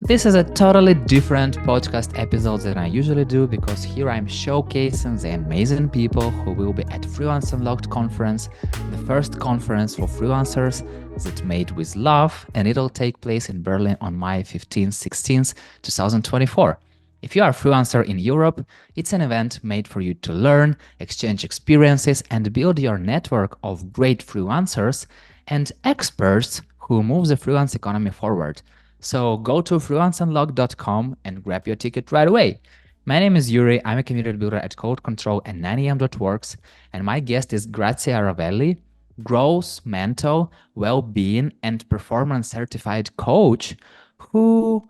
This is a totally different podcast episode than I usually do because here I'm showcasing the amazing people who will be at Freelance Unlocked Conference, the first conference for freelancers that's made with love, and it'll take place in Berlin on May 15th, 16th, 2024. If you are a freelancer in Europe, it's an event made for you to learn, exchange experiences, and build your network of great freelancers and experts who move the freelance economy forward. So go to freelanceunlocked.com and grab your ticket right away. My name is Yuri. I'm a community builder at Code Control and 9am.works, and my guest is Grazia Ravelli, growth, mental, well-being, and performance certified coach who,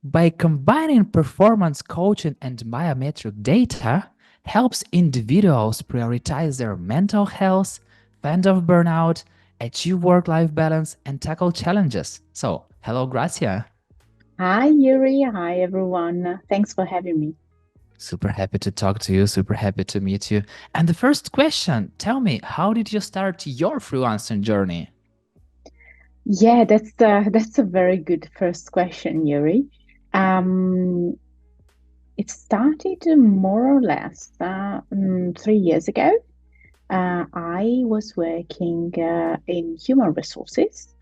by combining performance coaching and biometric data, helps individuals prioritize their mental health, fend off burnout, achieve work-life balance, and tackle challenges. So, hello, Grazia. Hi, Yuri. Hi, everyone. Thanks for having me. Super happy to talk to you. Super happy to meet you. And the first question, tell me, how did you start your freelancing journey? Yeah, that's a very good first question, Yuri. Um, it started more or less 3 years ago. I was working in human resources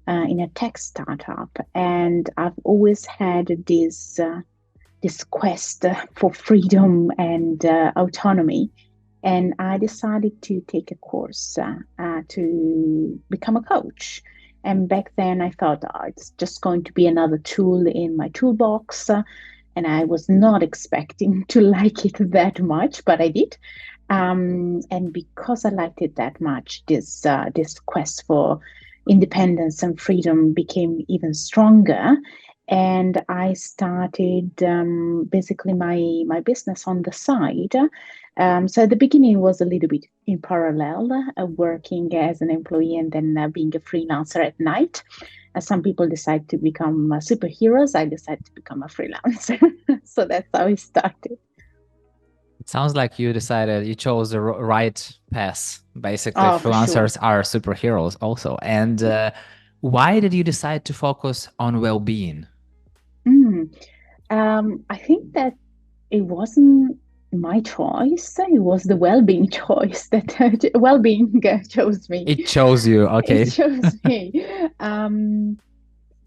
in a tech startup, and I've always had this quest for freedom and autonomy. And I decided to take a course to become a coach. And back then I thought, oh, it's just going to be another tool in my toolbox. And I was not expecting to like it that much, but I did. And because I liked it that much, this quest for independence and freedom became even stronger. And I started basically my business on the side. So at the beginning was a little bit in parallel, working as an employee and then being a freelancer at night. Some people decide to become superheroes. I decided to become a freelancer. So that's how it started. It sounds like you decided you chose the right path. Basically, Oh, for sure. freelancers are superheroes also. And why did you decide to focus on well-being? Mm. I think that it wasn't my choice. It was the well-being choice that well-being chose me. It chose you, It okay. chose me. Um,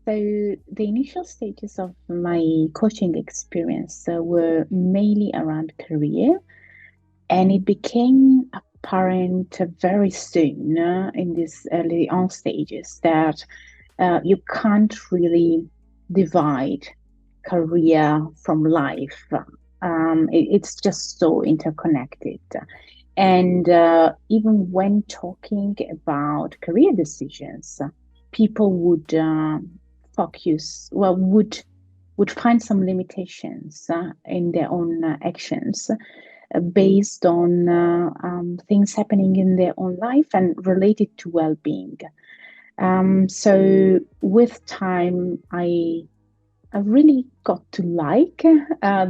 so the initial stages of my coaching experience were mainly around career, and it became apparent very soon in these early on stages that you can't really divide career from life. It's just so interconnected. And even when talking about career decisions, people would would find some limitations in their own actions based on things happening in their own life and related to well-being. So with time, I really got to like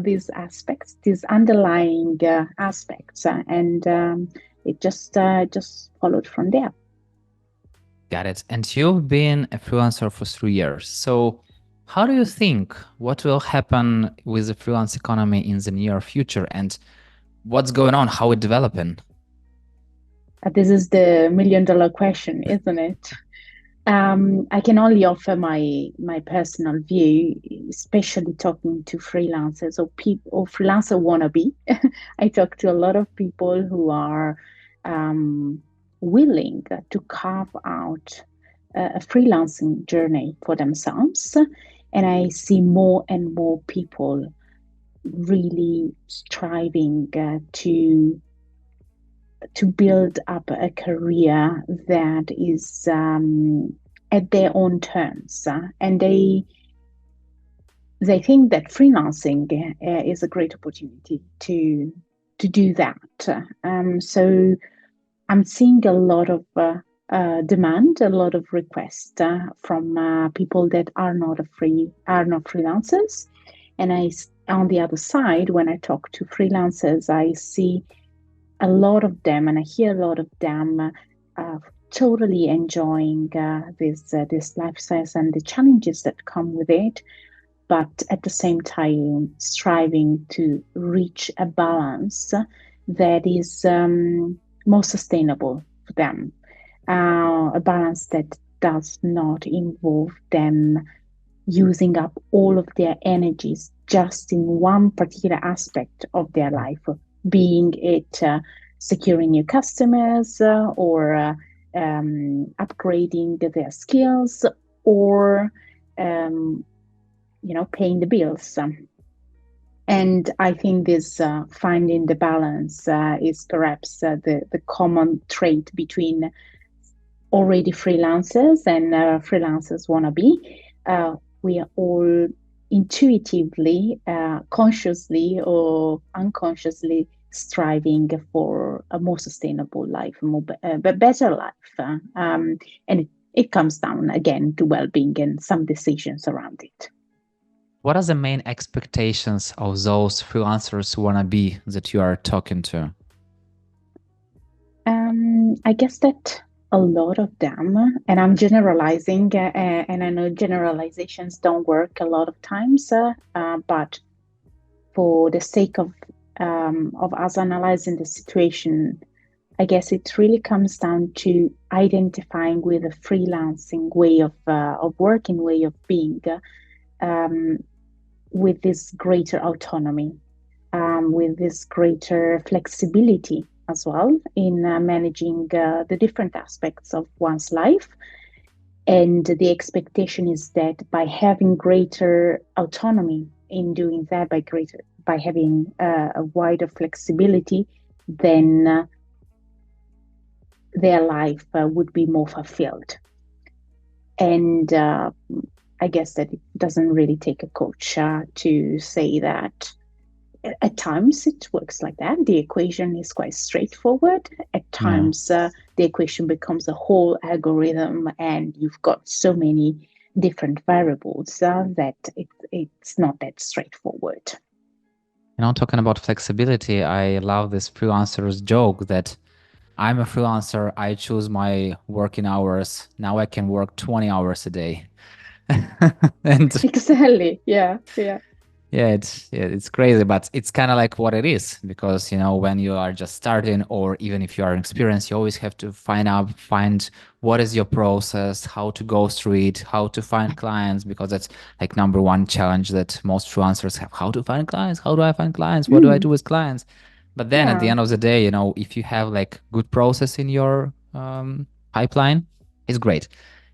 these aspects, these underlying aspects, and it just followed from there. Got it. And you've been a freelancer for 3 years. So how do you think what will happen with the freelance economy in the near future and what's going on, how it's developing? This is the $1 million question, isn't it? I can only offer my personal view, especially talking to freelancers or people or freelancer wannabe. I talk to a lot of people who are um, willing to carve out a freelancing journey for themselves, and I see more and more people really striving to build up a career that is at their own terms, and they think that freelancing is a great opportunity to do that. So I'm seeing a lot of demand, a lot of requests from people that are not freelancers, and on the other side, when I talk to freelancers, I see a lot of them, and I hear a lot of them totally enjoying this lifestyle and the challenges that come with it. but at the same time striving to reach a balance that is more sustainable for them, a balance that does not involve them using up all of their energies just in one particular aspect of their life, being it securing new customers or upgrading their skills or paying the bills. And I think this finding the balance is perhaps the common trait between already freelancers and freelancers wannabe. We are all intuitively, consciously or unconsciously striving for a more sustainable life, a better life. And it comes down again to well-being and some decisions around it. What are the main expectations of those freelancers who want to be that you are talking to? I guess that a lot of them, and I'm generalizing, and I know generalizations don't work a lot of times, but for the sake of us analyzing the situation, I guess it really comes down to identifying with a freelancing way of working, way of being, um, with this greater autonomy, with this greater flexibility as well in managing the different aspects of one's life. And the expectation is that by having greater autonomy in doing that, by having a wider flexibility, then their life would be more fulfilled. And I guess that it doesn't really take a coach to say that at times it works like that. The equation is quite straightforward. At times, the equation becomes a whole algorithm, and you've got so many different variables that it's not that straightforward. Talking about flexibility, I love this freelancer's joke that I'm a freelancer, I choose my working hours. Now I can work 20 hours a day. And Exactly. Yeah. it's crazy, but it's kind of like what it is, because when you are just starting, or even if you are experienced, you always have to find what is your process, how to go through it, how to find clients, because that's like number one challenge that most freelancers have: how to find clients, how do I find clients, what do I do with clients? But then at the end of the day, if you have like good process in your pipeline, it's great.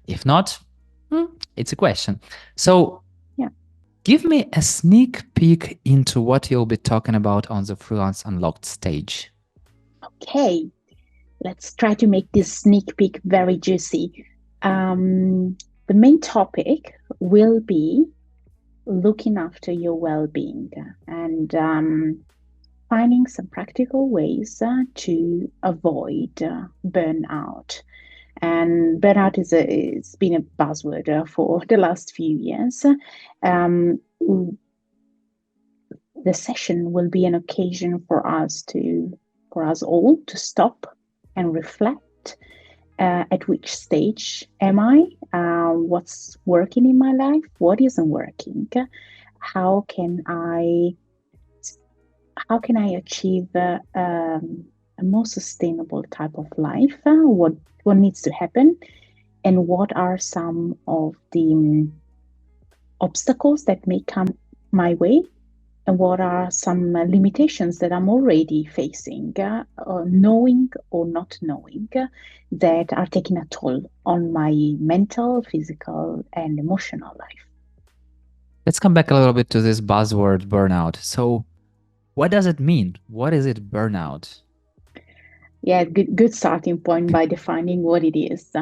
If not, it's a question. So give me a sneak peek into what you'll be talking about on the Freelance Unlocked stage. Okay, let's try to make this sneak peek very juicy. The main topic will be looking after your well-being and finding some practical ways to avoid burnout. And burnout it's been a buzzword for the last few years. The session will be an occasion for us all to stop and reflect. At which stage am I? What's working in my life? What isn't working? How can I achieve a more sustainable type of life? What needs to happen? And what are some of the obstacles that may come my way? And what are some limitations that I'm already facing, knowing or not knowing, that are taking a toll on my mental, physical, and emotional life? Let's come back a little bit to this buzzword burnout. So what does it mean? What is it, burnout? Yeah, good starting point by defining what it is.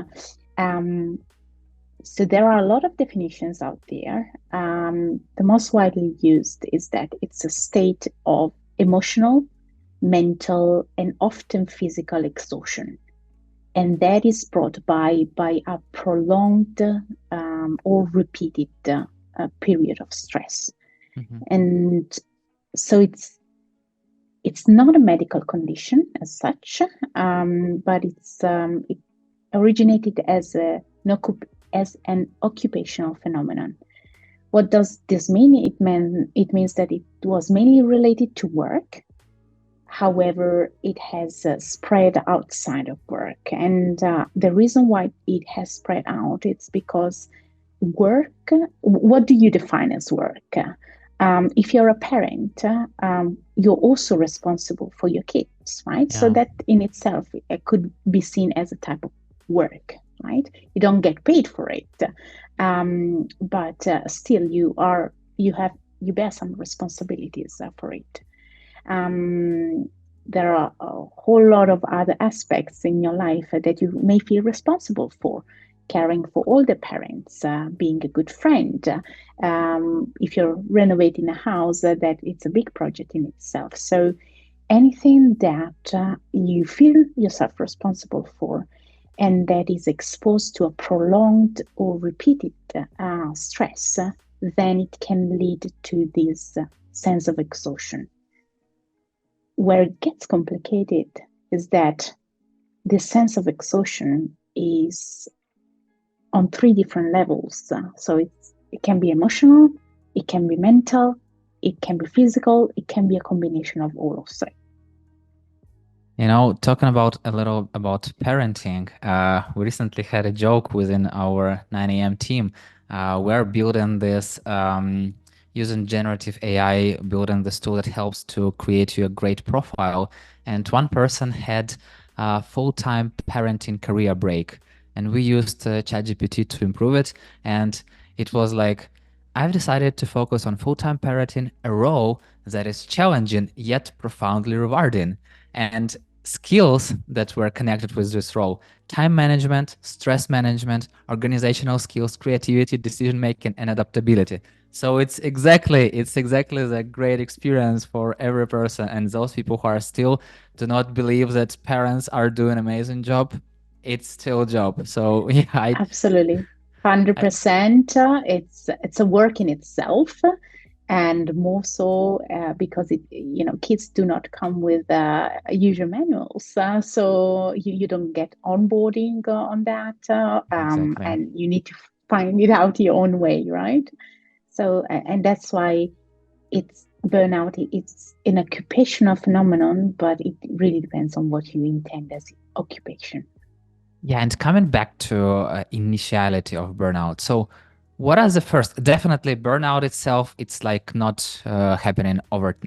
So there are a lot of definitions out there. The most widely used is that it's a state of emotional, mental, and often physical exhaustion. And that is brought by a prolonged or repeated period of stress. Mm-hmm. And so it's not a medical condition as such, but it originated as an occupational phenomenon, What does this mean? It means that it was mainly related to work. However, it has spread outside of work. And the reason why it has spread out, it's because work, what do you define as work? If you're a parent, you're also responsible for your kids, right? So Yeah. that in itself could be seen as a type of work, right? You don't get paid for it, but still you bear some responsibilities for it. Um, there are a whole lot of other aspects in your life that you may feel responsible for. Caring for all the parents, being a good friend. If you're renovating a house, that it's a big project in itself. So anything that you feel yourself responsible for and that is exposed to a prolonged or repeated stress, then it can lead to this sense of exhaustion. Where it gets complicated is that this sense of exhaustion is on three different levels. So it can be emotional, it can be mental, it can be physical, it can be a combination of all of three. Talking about a little about parenting, we recently had a joke within our 9 a.m. team. We're building this using generative AI, building this tool that helps to create you a great profile. And one person had a full-time parenting career break, and we used ChatGPT to improve it. And it was like, I've decided to focus on full-time parenting, a role that is challenging yet profoundly rewarding. And skills that were connected with this role: time management, stress management, organizational skills, creativity, decision making, and adaptability. So it's exactly the great experience for every person. And those people who are still do not believe that parents are doing an amazing job, it's still a job. So yeah, Absolutely. I 100%. It's a work in itself, and more so because kids do not come with user manuals, so you don't get onboarding on that, exactly. and you need to find it out your own way, right? So and that's why it's burnout. It's an occupational phenomenon, but it really depends on what you intend as occupation. Yeah, and coming back to initiality of burnout. So, what are the first? Definitely, burnout itself, it's like not happening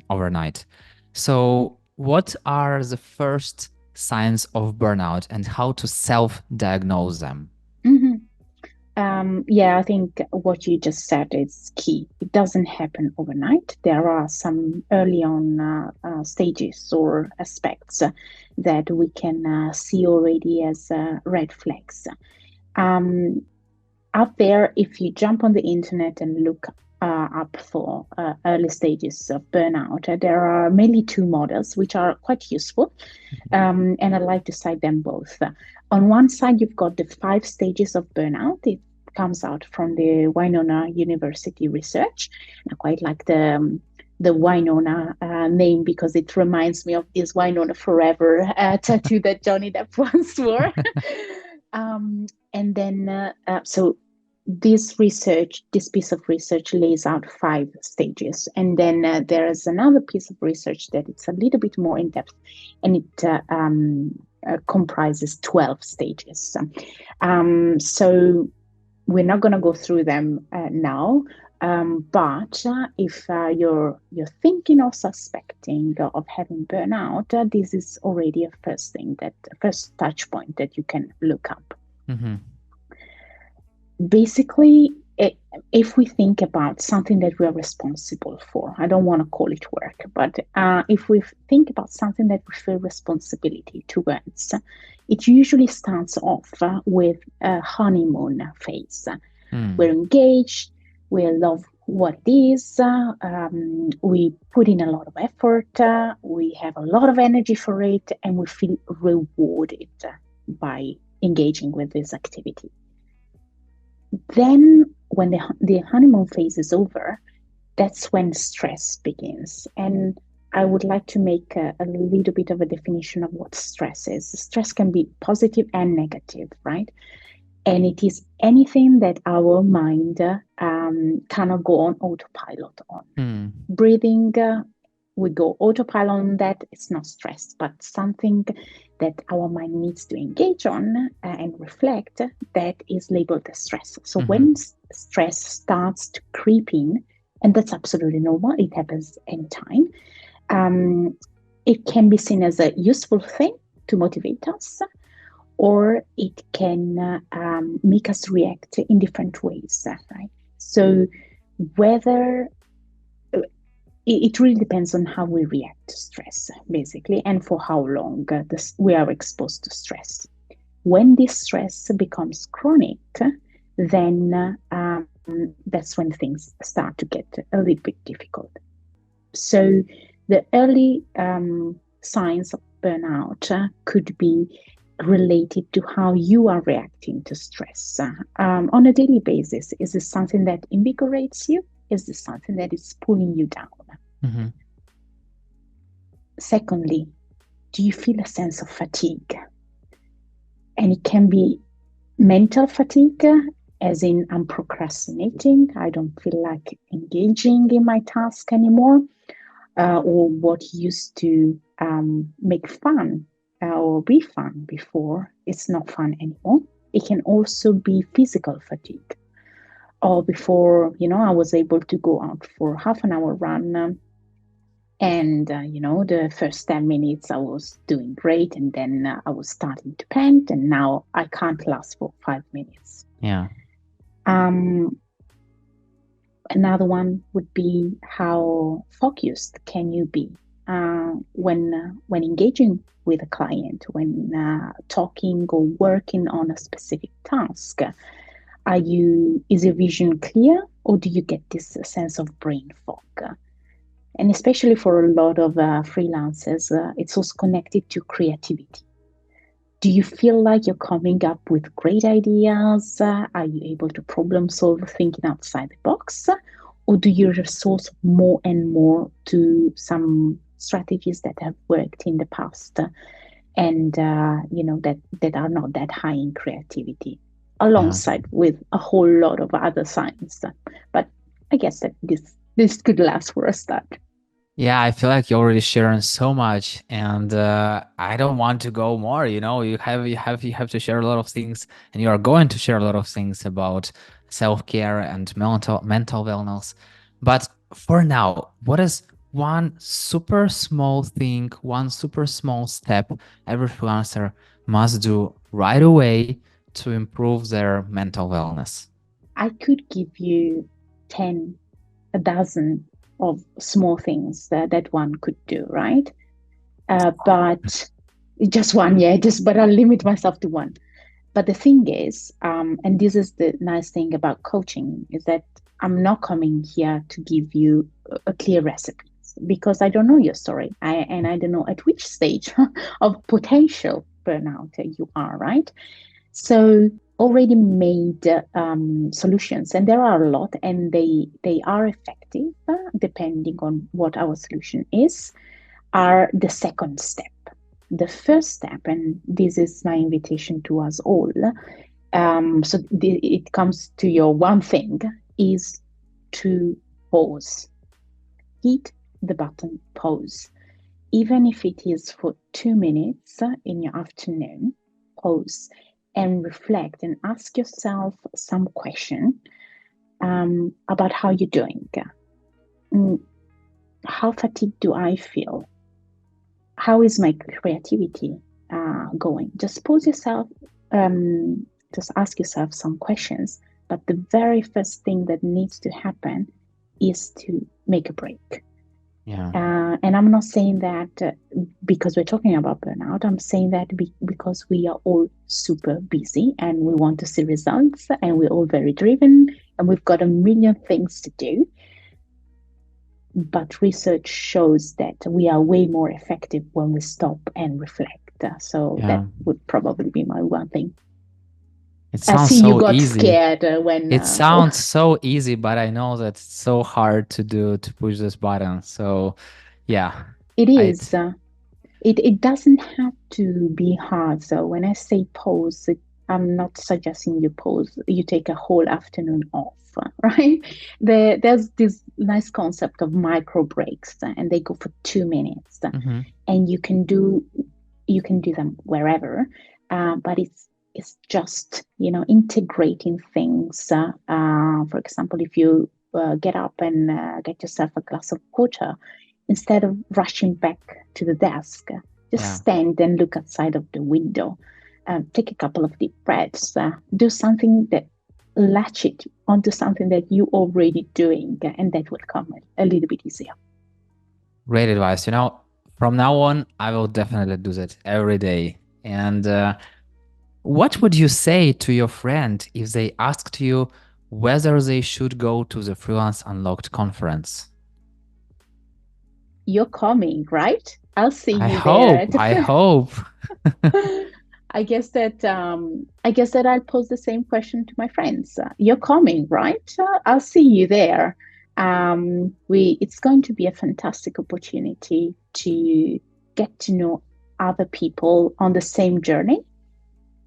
overnight. So, what are the first signs of burnout and how to self-diagnose them? Mhm. Yeah, I think what you just said is key. It doesn't happen overnight. There are some early on stages or aspects that we can see already as red flags. Um, Out there, if you jump on the internet and look up for early stages of burnout, there are mainly two models which are quite useful, and I'd like to cite them both. On one side, you've got the 5 stages of burnout. It comes out from the Winona University research. I quite like the Winona name because it reminds me of this Winona Forever tattoo that Johnny Depp once wore. And then, so this piece of research lays out 5 stages, and then there is another piece of research that it's a little bit more in depth, and it comprises 12 stages. So we're not going to go through them now, but if you're thinking or suspecting of having burnout, this is already a first touch point that you can look up. Mm-hmm. Basically, if we think about something that we are responsible for, I don't want to call it work, but if we think about something that we feel responsibility towards, it usually starts off with a honeymoon phase. We're engaged, we love what it is, we put in a lot of effort, we have a lot of energy for it, and we feel rewarded by engaging with this activity. Then, when the honeymoon phase is over, that's when stress begins. And I would like to make a little bit of a definition of what stress is. Stress can be positive and negative, right? And it is anything that our mind cannot go on autopilot on. Hmm. Breathing, we go autopilot on that. It's not stress, but something that our mind needs to engage on and reflect, that is labeled as stress. So Mm-hmm. when stress starts to creep in, and that's absolutely normal, it happens anytime, it can be seen as a useful thing to motivate us, or it can make us react in different ways, right? So whether it really depends on how we react to stress, basically, and for how long we are exposed to stress. When this stress becomes chronic, then that's when things start to get a little bit difficult. So the early signs of burnout could be related to how you are reacting to stress on a daily basis. Is this something that invigorates you? Is this something that is pulling you down? Mm-hmm. Secondly, do you feel a sense of fatigue? And it can be mental fatigue, as in I'm procrastinating, I don't feel like engaging in my task anymore, or what used to make fun or be fun before, it's not fun anymore. It can also be physical fatigue. Or before, I was able to go out for half an hour run. And, the first 10 minutes I was doing great. And then I was starting to pant. And now I can't last for 5 minutes. Yeah. Um, Another one would be how focused can you be when engaging with a client, when talking or working on a specific task. Is your vision clear, or do you get this sense of brain fog? And especially for a lot of freelancers, it's also connected to creativity. Do you feel like you're coming up with great ideas? Are you able to problem solve thinking outside the box? Or do you resort more and more to some strategies that have worked in the past and that are not that high in creativity, Yeah. alongside with a whole lot of other signs? But I guess that this could last for a start. Yeah, I feel like you're already sharing so much, and I don't want to go more. You have to share a lot of things, and you are going to share a lot of things about self-care and mental wellness. But for now, what is one super small thing, one super small step every freelancer must do right away to improve their mental wellness? I could give you 10, a dozen of small things that one could do, right? But just one, yeah, but I'll limit myself to one. But the thing is, and this is the nice thing about coaching, is that I'm not coming here to give you a clear recipe, because I don't know your story. And I don't know at which stage of potential burnout you are, right? So already made solutions, and there are a lot, and they are effective depending on what our solution is, are the second step. The first step, and this is my invitation to us all, it comes to your one thing, is to pause. Hit the button pause. Even if it is for 2 minutes in your afternoon, pause and reflect and ask yourself some question about how you're doing. Mm, How fatigued do I feel? How is my creativity going? Just pause yourself, just ask yourself some questions. But the very first thing that needs to happen is to make a break. Yeah. And I'm not saying that because we're talking about burnout. I'm saying that because we are all super busy and we want to see results, and we're all very driven, and we've got a million things to do. But research shows that we are way more effective when we stop and reflect. So that Yeah. would probably be my one thing. It I sounds see you so got easy. scared when. It sounds so easy, but I know that's so hard to do to push this button. So, yeah, It I is. It doesn't have to be hard. So when I say pause, I'm not suggesting you pause, you take a whole afternoon off, right? There's this nice concept of micro breaks, and they go for 2 minutes, Mm-hmm. and you can do them wherever, but it's just integrating things. For example, if you get up and get yourself a glass of water, instead of rushing back to the desk, just Yeah. stand and look outside of the window. Take a couple of deep breaths. Do something that latch it onto something that you're already doing, and that will come a little bit easier. Great advice. From now on, I will definitely do that every day. And what would you say to your friend if they asked you whether they should go to the Freelance Unlocked conference? You're coming, right? I'll see I you there. hope, I hope. I guess that I'll pose the same question to my friends. You're coming, right? I'll see you there. We It's going to be a fantastic opportunity to get to know other people on the same journey,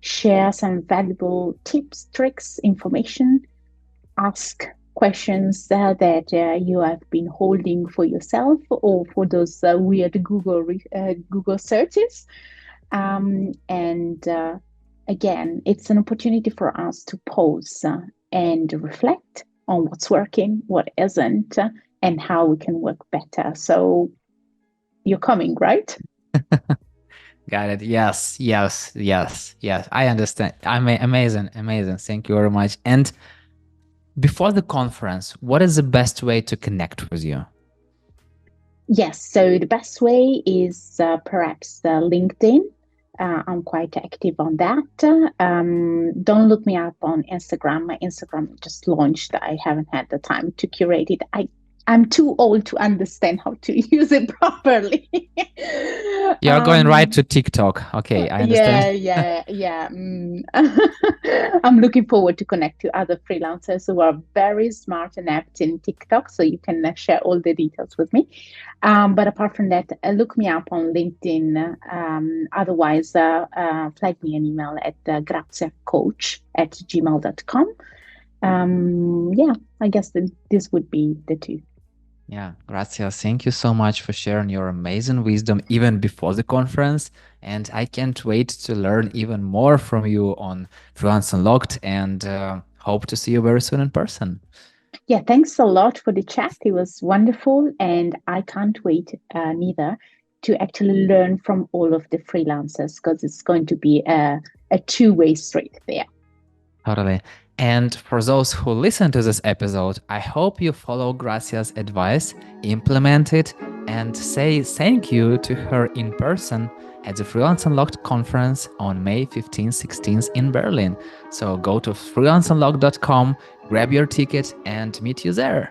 share some valuable tips, tricks, information, ask questions that you have been holding for yourself or for those weird Google searches. And again, it's an opportunity for us to pause and reflect on what's working, what isn't, and how we can work better. So you're coming, right? Got it. Yes, yes, yes, yes. I understand. Amazing, amazing. Thank you very much. And before the conference, what is the best way to connect with you? Yes. So the best way is perhaps LinkedIn. I'm quite active on that. Don't look me up on Instagram. My Instagram just launched. I haven't had the time to curate it. I'm too old to understand how to use it properly. You're going right to TikTok. Okay, I understand. Yeah. I'm looking forward to connect to other freelancers who are very smart and apt in TikTok, so you can share all the details with me. But apart from that, look me up on LinkedIn. Otherwise, flag me an email at Grazia.Coach at gmail.com. Yeah, I guess this would be the two. Yeah, Grazia, thank you so much for sharing your amazing wisdom even before the conference. And I can't wait to learn even more from you on Freelance Unlocked and hope to see you very soon in person. Yeah, thanks a lot for the chat. It was wonderful. And I can't wait neither to actually learn from all of the freelancers because it's going to be a two-way street there. Totally. And for those who listen to this episode, I hope you follow Gracia's advice, implement it, and say thank you to her in person at the Freelance Unlocked conference on May 15th, 16th in Berlin. So go to freelanceunlocked.com, grab your ticket, and meet you there.